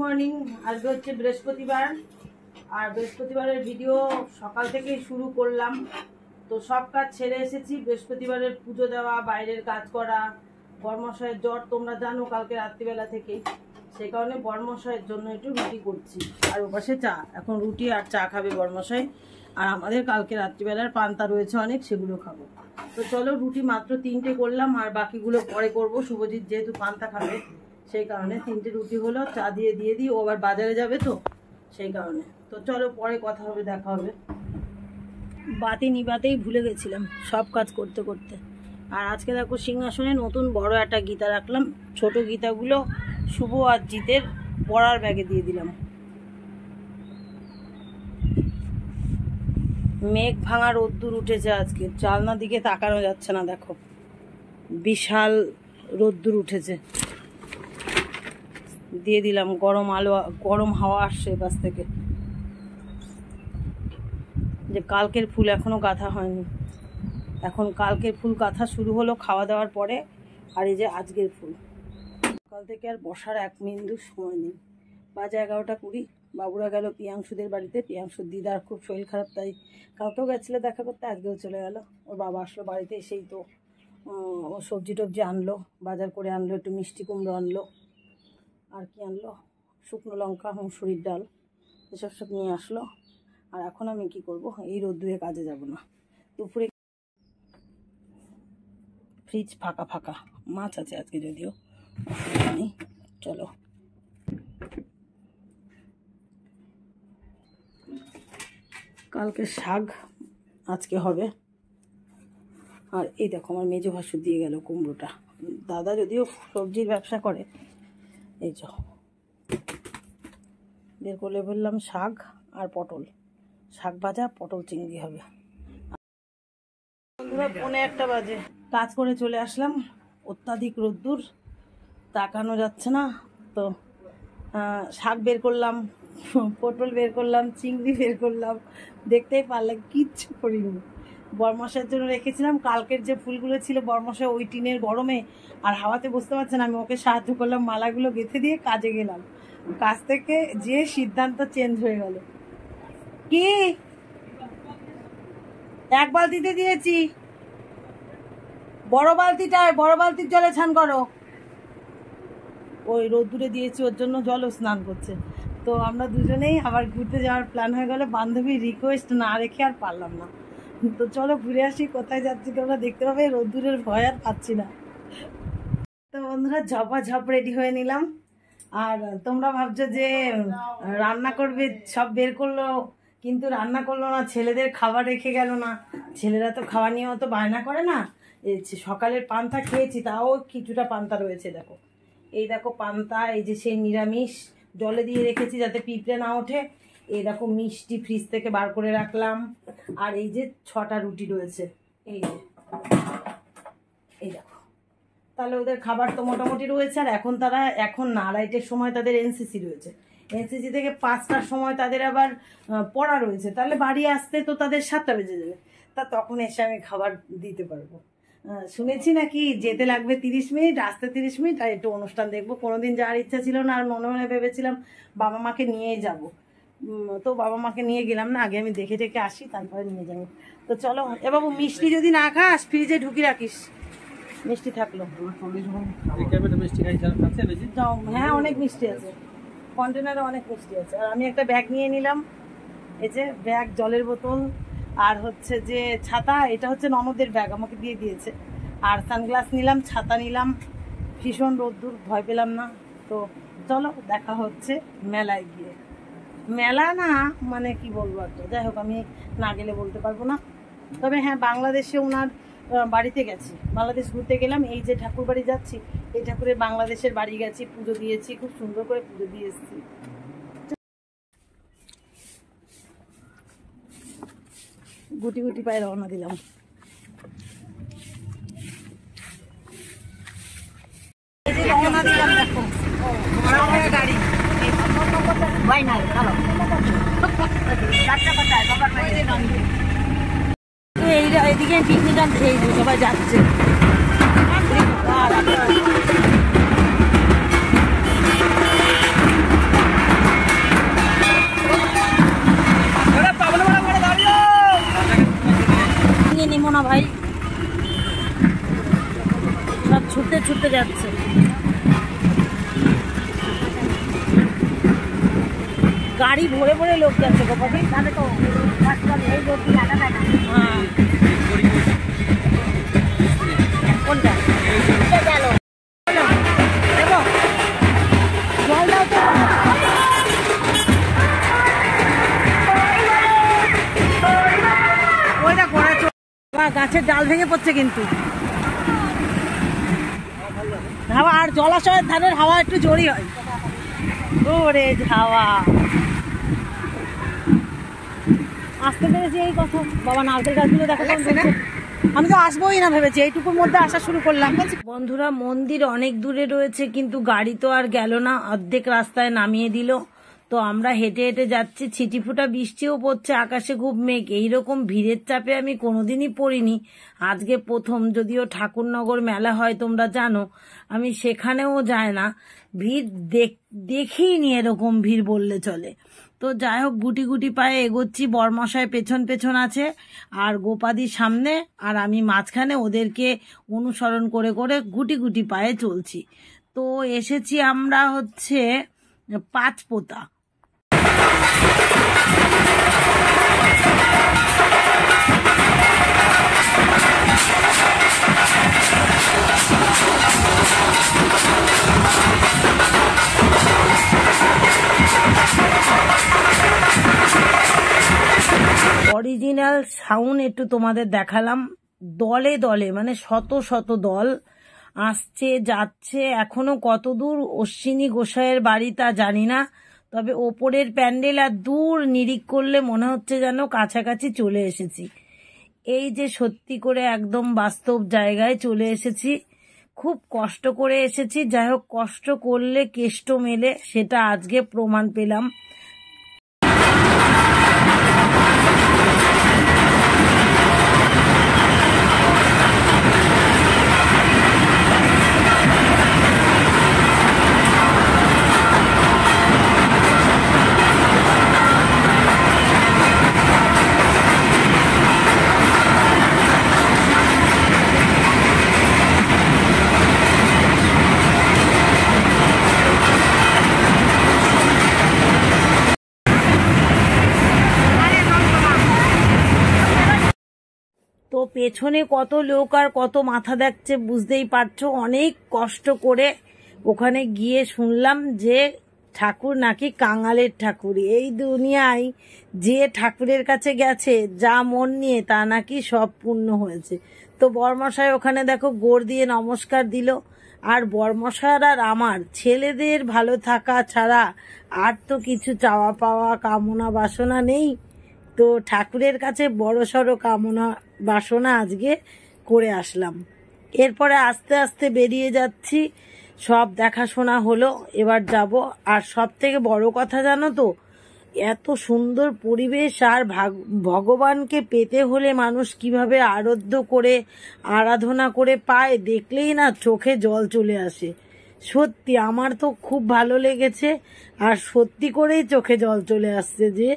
Morning. আজকে হচ্ছে বৃহস্পতিবার, আর বৃহস্পতিবারের ভিডিও সকাল থেকেই শুরু করলাম। তো সব কাজ ছেড়ে এসেছি। বৃহস্পতিবারের পুজো দেওয়া, বাইরের কাজ করা, বরমশাইয়ের জ্বর তোমরা জানো কালকে রাত্রিবেলা থেকেই, সেই কারণে বরমশাইয়ের জন্য একটু রুটি করছি। আর ওপাশে চা, এখন রুটি আর চা খাবে বরমশাই। আর আমাদের কালকে রাত্রিবেলার পান্তা রয়েছে অনেক, সেগুলো খাবো। তো চলো, রুটি মাত্র 3টে করলাম, আর বাকিগুলো পরে করব। শুভজিৎ যেহেতু পান্তা খাবে সেই কারণে 3টে রুটি হলো। চা দিয়ে দিই, ও আবার বাজারে যাবে তো সেই কারণে। তো চলো, পরে কথা হবে, দেখা হবে। বাতি নিবাতেই ভুলে গেছিলাম সব কাজ করতে করতে। আর আজকে দেখো সিংহাসনে নতুন বড় একটা গীতা রাখলাম। ছোট গীতাগুলো শুভ আর জিতের পড়ার ব্যাগে দিয়ে দিলাম। মেঘ ভাঙা রোদ্দুর উঠেছে আজকে, জানলার দিকে তাকানো যাচ্ছে না, দেখো বিশাল রোদ্দুর উঠেছে। দিয়ে দিলাম গরম আলো, গরম হাওয়া আসছে পাশ থেকে। যে কালকের ফুল এখনো গাঁথা হয়নি, এখন কালকের ফুল গাঁথা শুরু হলো খাওয়া দাওয়ার পরে। আর এই যে আজকের ফুল, সকাল থেকে আর বসার 1 মিনিট সময় নেই। বাজে 11টা 20। বাবুরা গেল পিয়াংশুদের বাড়িতে। পিয়াংশুর দিদার খুব শরীর খারাপ, তাই কালকেও গেছিলো দেখা করতে, আজকেও চলে গেল। ওর বাবা আসলো বাড়িতে, এসেই তো ও সবজি টবজি আনলো, বাজার করে আনলো, একটু মিষ্টি কুমড়ো আনলো, আর কি আনলো, শুকনো লঙ্কা, মুসুরির ডাল, এসব সব নিয়ে আসলো। আর এখন আমি কি করব, এই রোদ্দুরে কাজে যাব না। দুপুরে ফ্রিজ ফাঁকা ফাঁকা, মাছ আছে আজকে যদিও, নেই। চলো, কালকে শাক আজকে হবে। আর এই দেখো আমার মেজো ভাসুর দিয়ে গেল কুমড়োটা। দাদা যদিও সবজির ব্যবসা করে। এই যে বের করে বললাম শাক আর পটল, শাক ভাজা, পটল চিংড়ি হবে। বন্ধুরা 1:45 বাজে, কাজ করে চলে আসলাম। অত্যাধিক রোদ্দুর, তাকানো যাচ্ছে না। তো শাক বের করলাম, পটল বের করলাম, চিংড়ি বের করলাম, দেখতেই পারলাম কিচ্ছু করিনি। বরমশাইয়ের জন্য রেখেছিলাম কালকের যে ফুলগুলো ছিল, বরমশাই ওই টিনের গরমে আর হাওয়াতে বুঝতে পারছেন, আমি ওকে সাহায্য করলাম, মালাগুলো গেঁথে দিয়ে কাজে গেলাম। কাজ থেকে যে সিদ্ধান্ত চেঞ্জ হয়ে গেল। কি 1 বালতিতে দিয়েছি, বড় বালতিটায়, বড় বালতির জলে স্নান করো। ওই রোদ্দুরে দিয়েছি, ওর জন্য জলও স্নান করছে। তো আমরা দুজনেই আবার ঘুরতে যাওয়ার প্ল্যান হয়ে গেল। বান্ধবীর রিকোয়েস্ট না রেখে আর পারলাম না। তো চলো ঘুরে আসি। কোথায় যাচ্ছি তোমরা দেখতে পাবে, রোদ্দুরের ভয় আর পাচ্ছি না। তো বন্ধুরা ঝপ রেডি হয়ে নিলাম। আর তোমরা ভাবছো যে রান্না করবে, সব বের করলো, কিন্তু রান্না করলো না, ছেলেদের খাবার রেখে গেল না। ছেলেরা তো খাওয়া নিয়ে অত বায়না করে না। সকালের পান্তা খেয়েছি, তাও কিছুটা পান্তা রয়েছে। দেখো এই দেখো পান্তা, এই যে সেই নিরামিষ জলে দিয়ে রেখেছি যাতে পিঁপড়ে না ওঠে। এই দেখো মিষ্টি ফ্রিজ থেকে বার করে রাখলাম। আর এই যে 6টা রুটি রয়েছে, এই যে এই দেখো। তাহলে ওদের খাবার তো মোটামুটি রয়েছে। আর এখন তারা, এখন না, 2:30-এর সময় তাদের এনসিসি রয়েছে। এনসিসি থেকে 5টার সময় তাদের আবার পড়া রয়েছে। তাহলে বাড়ি আসতে তো তাদের 7টা বেজে যাবে। তা তখন এসে আমি খাবার দিতে পারবো। শুনেছি নাকি যেতে লাগবে 30 মিনিট, আসতে 30 মিনিট, আর একটু অনুষ্ঠান দেখবো। কোনোদিন যাওয়ার ইচ্ছা ছিল না, আর মনে মনে ভেবেছিলাম বাবা মাকে নিয়েই যাব। তো বাবা মাকে নিয়ে গেলাম না, আগে আমি দেখে টেকে আসি, তারপরে নিয়ে যাবো। তো চলো। এ বাবু, মিষ্টি যদি না খাস ফ্রিজে ঢুকি রাখিস, মিষ্টি থাকলো। হ্যাঁ, অনেক মিষ্টি আছে, কন্টেনারে অনেক মিষ্টি আছে। আর আমি একটা ব্যাগ নিয়ে নিলাম, এই যে ব্যাগ, জলের বোতল, আর হচ্ছে যে ছাতা। এটা হচ্ছে ননদের ব্যাগ, আমাকে দিয়ে দিয়েছে। আর সানগ্লাস নিলাম, ছাতা নিলাম। ভীষণ রোদ্দুর, ভয় পেলাম না। তো চলো, দেখা হচ্ছে মেলায় গিয়ে। মেলা না মানে কি বলবো, একটা যাই হোক, আমি না গেলে বলতে পারবো না। তবে হ্যাঁ, বাংলাদেশে ওনার বাড়িতে গেছি, বাংলাদেশ ঘুরতে গেলাম। এই যে ঠাকুর বাড়ি যাচ্ছি, এই ঠাকুরের বাংলাদেশের বাড়ি গেছি, পুজো দিয়েছি, খুব সুন্দর করে পুজো দিয়ে এসেছি। গুটি গুটি পায়ে রওনা দিলাম। রওনা দিলাম, দেখো গাড়ি এইদিকে পিকনিক আনতে সবাই যাচ্ছে। যাচ্ছে। গাড়ি ভরে ভরে লোক যাচ্ছে গোপাদি। তাহলে তো হ্যাঁ কোনটা জল দাও তো। ওইটা ঘোড়া গাছের ডাল ভেঙে পড়ছে কিন্তু হাওয়া, আর জলাশয়ের ধানের হাওয়া একটু জোরই হয়। ওরে হাওয়া আসতে পেরেছি এই কথা। বাবা নারকেল গাছগুলো দেখা যাচ্ছে না, আমি তো আসবোই না ভেবেছি, এইটুকুর মধ্যে আসা শুরু করলাম। বন্ধুরা মন্দির অনেক দূরে রয়েছে কিন্তু গাড়ি তো আর গেল না, অর্ধেক রাস্তায় নামিয়ে দিল। তো আমরা হেঁটে হেঁটে যাচ্ছি, ছিটিফোঁটা বৃষ্টিও পড়ছে, আকাশে খুব মেঘ। এইরকম ভিড়ের চাপে আমি কোনোদিনই পড়িনি, আজকে প্রথম। যদিও ঠাকুরনগর মেলা হয় তোমরা জানো, আমি সেখানেও যাই না, ভিড় দেখিনি এরকম ভিড় বললে চলে। তো যাই হোক গুটি গুটি পায়ে এগোচ্ছি, বরমশাই পেছন পেছন আছে আর গোপাদির সামনে, আর আমি মাঝখানে ওদেরকে অনুসরণ করে করে গুটি গুটি পায়ে চলছি। তো এসেছি আমরা হচ্ছে পাঁচপোতা। অরিজিনাল সাউন্ড একটু তোমাদের দেখালাম। দলে দলে মানে শত শত দল আসছে যাচ্ছে। এখনো কত দূর অশ্বিনী গোসাইয়ের বাড়ি তা জানি না, তবে ওপরের প্যান্ডেল আর দূর নিরিখ করলে মনে হচ্ছে যেন কাছাকাছি চলে এসেছি। এই যে সত্যি করে একদম বাস্তব জায়গায় চলে এসেছি। খুব কষ্ট করে এসেছি, যাই হোক কষ্ট করলে কেষ্ট মেলে, সেটা আজকে প্রমাণ পেলাম। তো পেছনে কত লোক আর কত মাথা দেখছে বুঝতেই পারছো। অনেক কষ্ট করে ওখানে গিয়ে শুনলাম যে ঠাকুর নাকি কাঙালের ঠাকুর। এই দুনিয়ায় যে ঠাকুরের কাছে গেছে যা মন নিয়ে তা নাকি সব পূর্ণ হয়েছে। তো বরমশাই ওখানে দেখো গোড় দিয়ে নমস্কার দিল। আর বরমশাই আর আমার ছেলেদের ভালো থাকা ছাড়া আর তো কিছু চাওয়া পাওয়া কামনা বাসনা নেই। তো ঠাকুরের কাছে বড় সড়ো কামনা বাসনা আজকে করে আসলাম। এরপরে আস্তে আস্তে বেরিয়ে যাচ্ছি, সব দেখাশোনা হলো, এবার যাব। আর সব থেকে বড় কথা জানো তো, এত সুন্দর পরিবেশ আর ভগবানকে পেতে হলে মানুষ কিভাবে আরাধ্য করে আরাধনা করে পায়, দেখলেই না চোখে জল চলে আসে। সত্যি আমার তো খুব ভালো লেগেছে, আর সত্যি করেই চোখে জল চলে আসছে যে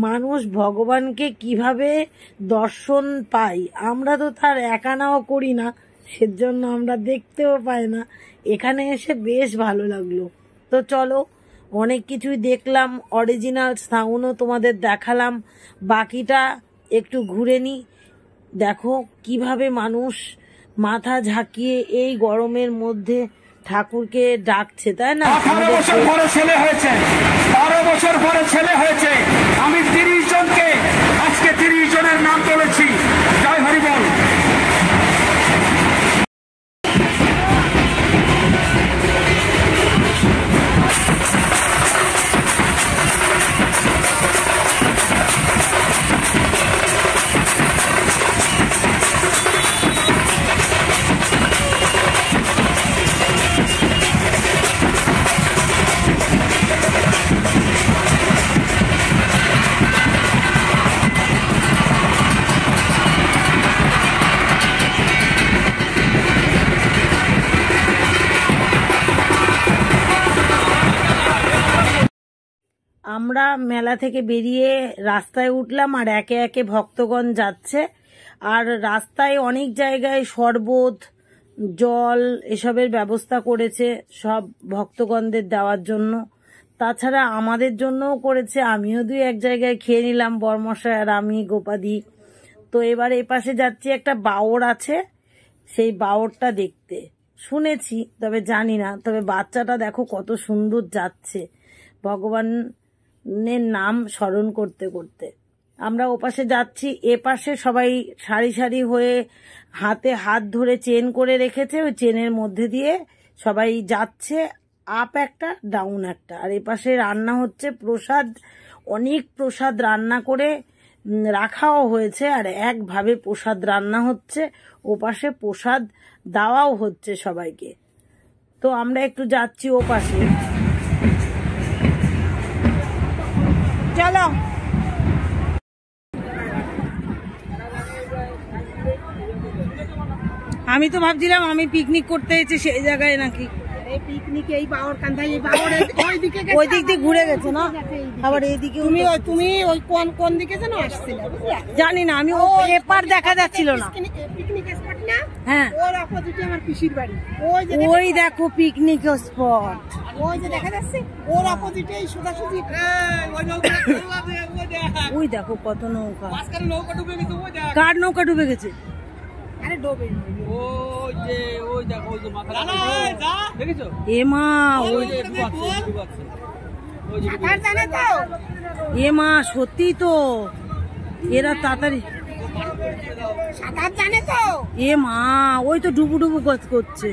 মানুষ ভগবানকে কিভাবে দর্শন পায়। আমরা তো তার একানাও করি না, সেজন্য আমরা দেখতেও পাই না। এখানে এসে বেশ ভালো লাগলো। তো চলো, অনেক কিছুই দেখলাম, অরিজিনাল সাউন্ডও তোমাদের দেখালাম, বাকিটা একটু ঘুরে নি। দেখো কিভাবে মানুষ মাথা ঝাঁকিয়ে এই গরমের মধ্যে ঠাকুরকে ডাকছে, তাই না? 18 বছর পরে ছেলে হয়েছে, 12 বছর পরে ছেলে হয়েছে। আমি 30 জনকে আজকে 30 জনের নাম বলেছি। জয় হরি বল। আমরা মেলা থেকে বেরিয়ে রাস্তায় উঠলাম, আর একে একে ভক্তগণ যাচ্ছে। আর রাস্তায় অনেক জায়গায় শরবত, জল এসবের ব্যবস্থা করেছে সব ভক্তগণদের দেওয়ার জন্য। তাছাড়া আমাদের জন্যও করেছে, আমিও দুই এক জায়গায় খেয়ে নিলাম, বরমশাই আর আমি, গোপাদি। তো এবার এই পাশে যাচ্ছি, একটা বাওর আছে, সেই বাওরটা দেখতে শুনেছি, তবে জানি না। তবে বাচ্চাটা দেখো কত সুন্দর যাচ্ছে ভগবানের নাম স্মরণ করতে করতে। আমরা ওপাশে যাচ্ছি, এপাশে সবাই সারি সারি হয়ে হাতে হাত ধরে চেন করে রেখেছে, ওই চেনের মধ্যে দিয়ে সবাই যাচ্ছে, আপ একটা ডাউন একটা। আর এপাশে রান্না হচ্ছে প্রসাদ, অনেক প্রসাদ রান্না করে রাখাও হয়েছে, আর একভাবে প্রসাদ রান্না হচ্ছে, ওপাশে প্রসাদ দেওয়াও হচ্ছে সবাইকে। তো আমরা একটু যাচ্ছি ওপাশে, চলো। আমি তো ভাবছিলাম আমি পিকনিক করতে এসেছি সেই জায়গায় নাকি পিকনিক এই বাওর কান্দাই, এই বাওর ওই দিক দিয়ে ঘুরে গেছে না, আবার এইদিকে তুমি ওই কোন দিকে যেন আসছিলে জানি না, আমি এপার দেখা যাচ্ছিল না। পিকনিক স্পট না, হ্যাঁ, ওর অপোজিটে আমার পিসির বাড়ি। ওই দেখো পিকনিক স্পট, ওই যে দেখা যাচ্ছে, ওর অপোজিটে সোজাসুজি। ওই দেখো কত নৌকা, কার নৌকা ডুবে গেছে? আরে ডোবে এ মা, এ মা, সত্যি তো এরা তাড়াতাড়ি সাঁতার জানে তো। এ মা, ওই তো ডুবু ডুবু করছে।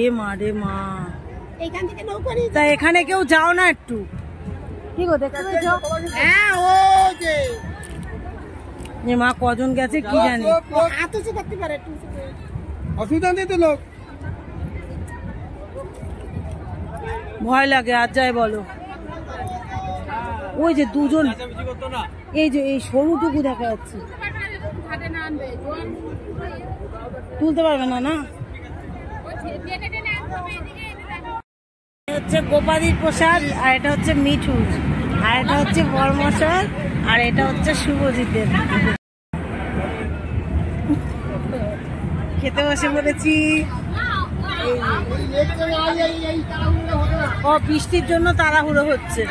এ মা রে মা, এইখান থেকে নৌকা নিয়ে তা এখানে কেউ যাও না একটু? কি গো, দেখতে পেয়েছো? হ্যাঁ, ও যে এ মা, কজন গেছে কি জানি। হাত উঁচু করতে পারে, একটু উঁচু করে। অসুবিধা নেই তো লোক, ভয় লাগে আর যাই বলো। ওই যে দুজন, এই যে এই সরুটুকু দেখা যাচ্ছে, তুলতে পারবে না। না, হচ্ছে গোপাদির প্রসাদ, আর এটা হচ্ছে মিঠু, আর এটা হচ্ছে বরমশাই, আর এটা হচ্ছে শুভজিতের। খেতে বসে পড়েছি। ও বৃষ্টির জন্য তাড়াহুড়ো হচ্ছে।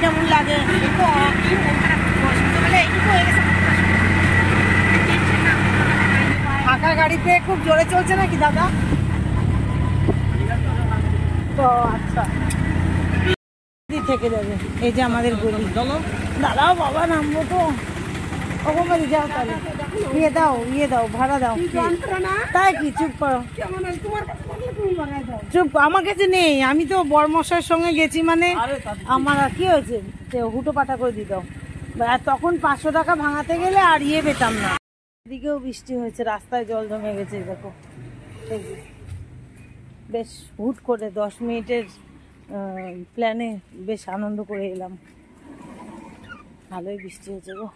কেমন লাগে? ফাঁকা গাড়িতে খুব জোরে চলছে নাকি দাদা? তো আচ্ছা, থেকে যাবে। এই যে আমাদের গলি, দাঁড়াও বাবা, নামবো তো। ওখানে যাও, তাহলে ইয়ে দাও, ভাড়া দাও। তাই কি? চুপ করো, চুপ। আমার কাছে নেই, আমি তো বরমশাইয়ের সঙ্গে গেছি, মানে আমার কি হয়েছে, হুটো পাটা করে দিত। তখন 500 টাকা ভাঙাতে গেলে আর ইয়ে পেতাম না। এদিকেও বৃষ্টি হয়েছে, রাস্তায় জল জমে গেছে। দেখো, বেশ হুট করে 10 মিনিটের প্ল্যানে বেশ আনন্দ করে এলাম। ভালোই বৃষ্টি হয়েছে গো।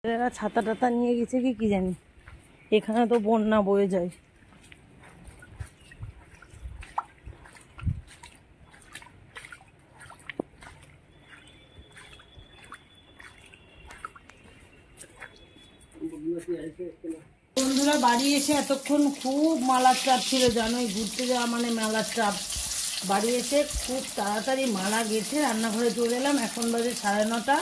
এরা ছাতা টাতা নিয়ে গেছে কি জানি, এখানে তো বন্যা বয়ে যায়। বন্ধুরা বাড়ি এসে এতক্ষণ খুব মালার চাপ ছিল, জানোই ঘুরতে যাওয়া মানে মেলার চাপ। বাড়ি এসে খুব তাড়াতাড়ি মালা গেছে রান্নাঘরে চলে এলাম। এখন বাজে 9:30।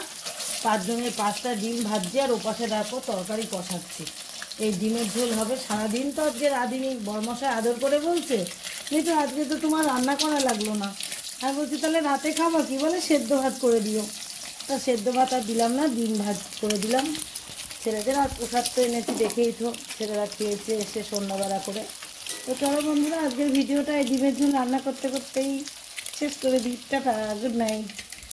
5 জনের 5টা ডিম ভাজছি আর ওপাশে রাখো তরকারি কষাচ্ছি। এই ডিমের ঝোল হবে। সারাদিন তো আজকে রাঁধিনি, বরমশাই আদর করে বলছে কিন্তু আজকে তো তোমার রান্না করা লাগলো না। আর বলছি তাহলে রাতে খাবার কি, বলে সেদ্ধ ভাত করে দিও। তা সেদ্ধ ভাত আর দিলাম না, ডিম ভাত করে দিলাম। ছেলেদের আর প্রসাদ তো এনেছি, দেখেই তো ছেলেরা খেয়েছে এসে সন্ধ্যাবেলা করে। তো চলো বন্ধুরা আজকের ভিডিওটা এই ডিমের ঝোল রান্না করতে করতেই শেষ করে দিই। Tata, good night.